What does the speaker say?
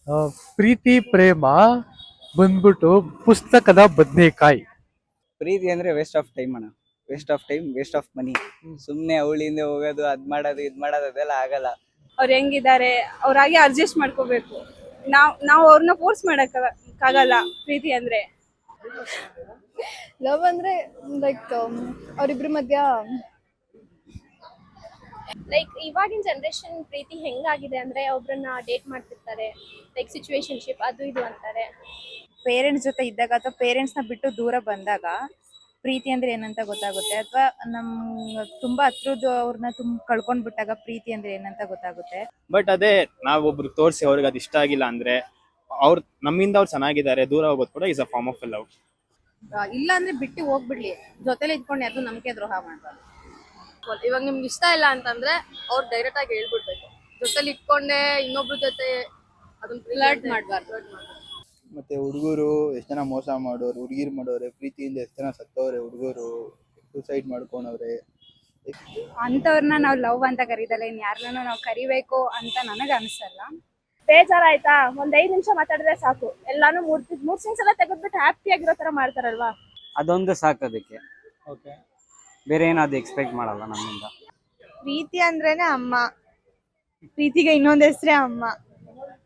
ಆ, ಪ್ರೀತಿ ಪ್ರೇಮ ಬಂದ್ಬಿಟ್ಟು ಪುಸ್ತಕದ ಬದನೆಕಾಯಿ. ಪ್ರೀತಿ ಅಂದ್ರೆ ವೇಸ್ಟ್ ಆಫ್ ಟೈಮ್ ಅಣ್ಣ. Waste of time, waste of money. ಸುಮ್ನೆ ಅವಳಿಂದ ಹೋಗೋದು, ಅದ್ ಮಾಡೋದು, ಇದ್ ಮಾಡೋದು ಅದೆಲ್ಲ ಆಗಲ್ಲ. ಅವ್ರು ಹೆಂಗಿದ್ದಾರೆ ಅವ್ರಾಗೆ ಅಡ್ಜಸ್ಟ್ ಮಾಡ್ಕೋಬೇಕು. ನಾವು ಅವ್ರನ್ನ ಫೋರ್ಸ್ ಆಗಲ್ಲ ಪ್ರೀತಿ ಅಂದ್ರೆ. ಲವ್ ಅಂದ್ರೆ ಲೈಕ್ ಅವರಿಬ್ರ ಮಧ್ಯ ಲೈಕ್ ಇವಾಗಿನ ಜನರೇಷನ್ ಪ್ರೀತಿ ಹೆಂಗಾಗಿದೆ ಅಂದ್ರೆ ಒಬ್ರನ್ನ ಡೇಟ್ ಮಾಡ್ತಿರ್ತಾರೆ, ಲೈಕ್ ಸಿಚುವೇಶನ್ಶಿಪ್ ಅದು ಇದು ಅಂತಾರೆ. ಪೇರೆಂಟ್ಸ್ ಜೊತೆ ಇದ್ದಾಗ ಅಥವಾ ಪೇರೆಂಟ್ಸ್ನ ಬಿಟ್ಟು ದೂರ ಬಂದಾಗ ಪ್ರೀತಿ ಅಂದ್ರೆ ಏನಂತ ಗೊತ್ತಾಗುತ್ತೆ, ಅಥವಾ ತುಂಬಾ ಹತ್ರದ್ದು ಅವ್ರನ್ನ ಕಳ್ಕೊಂಡ್ ಬಿಟ್ಟಾಗ ಪ್ರೀತಿ ಅಂದ್ರೆ ಏನಂತ ಗೊತ್ತಾಗುತ್ತೆ. ಬಟ್ ಅದೇ ನಾವೊಬ್ರು ತೋರಿಸಿ ಅವ್ರಿಗೆ ಅದು ಇಷ್ಟ ಆಗಿಲ್ಲ ಅಂದ್ರೆ ನಮ್ಮಿಂದ ಅವ್ರು ಚೆನ್ನಾಗಿದ್ದಾರೆ ದೂರ ಹೋಗೋದು ಕೂಡ is a form of love. ಇಲ್ಲ ಅಂದ್ರೆ ಬಿಟ್ಟು ಹೋಗ್ಬಿಡ್ಲಿ, ಜೊತೆಲಿ ಇದ್ಕೊಂಡು ಯಾವ್ದು ನಂಬಿಕೆ ದ್ರೋಹ ಮಾಡ್ಬಾರ್ದು. ಇವಾಗ ನಿಮ್ಗೆ ಇಷ್ಟ ಇಲ್ಲ ಅಂತಂದ್ರೆ ಅವ್ರು ಡೈರೆಕ್ಟ್ ಆಗಿ ಹೇಳ್ಬಿಡ್ಬೇಕು. ಜೊತೆಲಿ ಇಟ್ಕೊಂಡೆ ಇನ್ನೊಬ್ರ ಜೊತೆ ಅದನ್ನ ಫ್ಲರ್ಟ್ ಮಾಡ್ಬಾರ್ದು. ಮತ್ತೆ ಹುಡುಗರು ಎಷ್ಟು ಜನ ಮೋಸ ಮಾಡೋರು, ಹುಡುಗಿರ್ ಮಾಡೋರೆ, ಪ್ರೀತಿಯಿಂದ ಎಷ್ಟು ಜನ ಸತ್ತವ್ರೆ, ಹುಡುಗರು ಸೂಸೈಡ್ ಮಾಡ್ಕೊಂಡವ್ರೆ. ಅಂತವ್ರನ್ನ ನಾವು ಲವ್ ಅಂತ ಕರೀದಲ್ಲ, ಇನ್ ಯಾರನ್ನ ನಾವು ಕರಿಬೇಕು ಅಂತ ನನಗೆ ಅನ್ಸಲ್ಲ. ಬೇಜಾರಾಯ್ತಾ, ಒಂದ್ 5 ನಿಮಿಷ ಮಾತಾಡಿದ್ರೆ ಸಾಕು, ಎಲ್ಲಾನು ಮೂಡ್ ಸಿಂಗ್ಸ್ ಎಲ್ಲ ತೆಗೆದ್ಬಿಟ್ಟು ಹ್ಯಾಪಿ ಆಗಿರೋ ತರ ಮಾಡ್ತಾರಲ್ವಾ. ಅದೊಂದು ಸಾಕು ಅದಕ್ಕೆ. ಬೇರೆ ಏನೋ ಅದು ಎಕ್ಸ್ಪೆಕ್ಟ್ ಮಾಡಲ್ಲ ನಮ್ಮಿಂದ. ಪ್ರೀತಿ ಅಂದ್ರೇನೆ ಅಮ್ಮ, ಪ್ರೀತಿಗೆ ಇನ್ನೊಂದ್ ಹೆಸ್ರೇ ಅಮ್ಮ.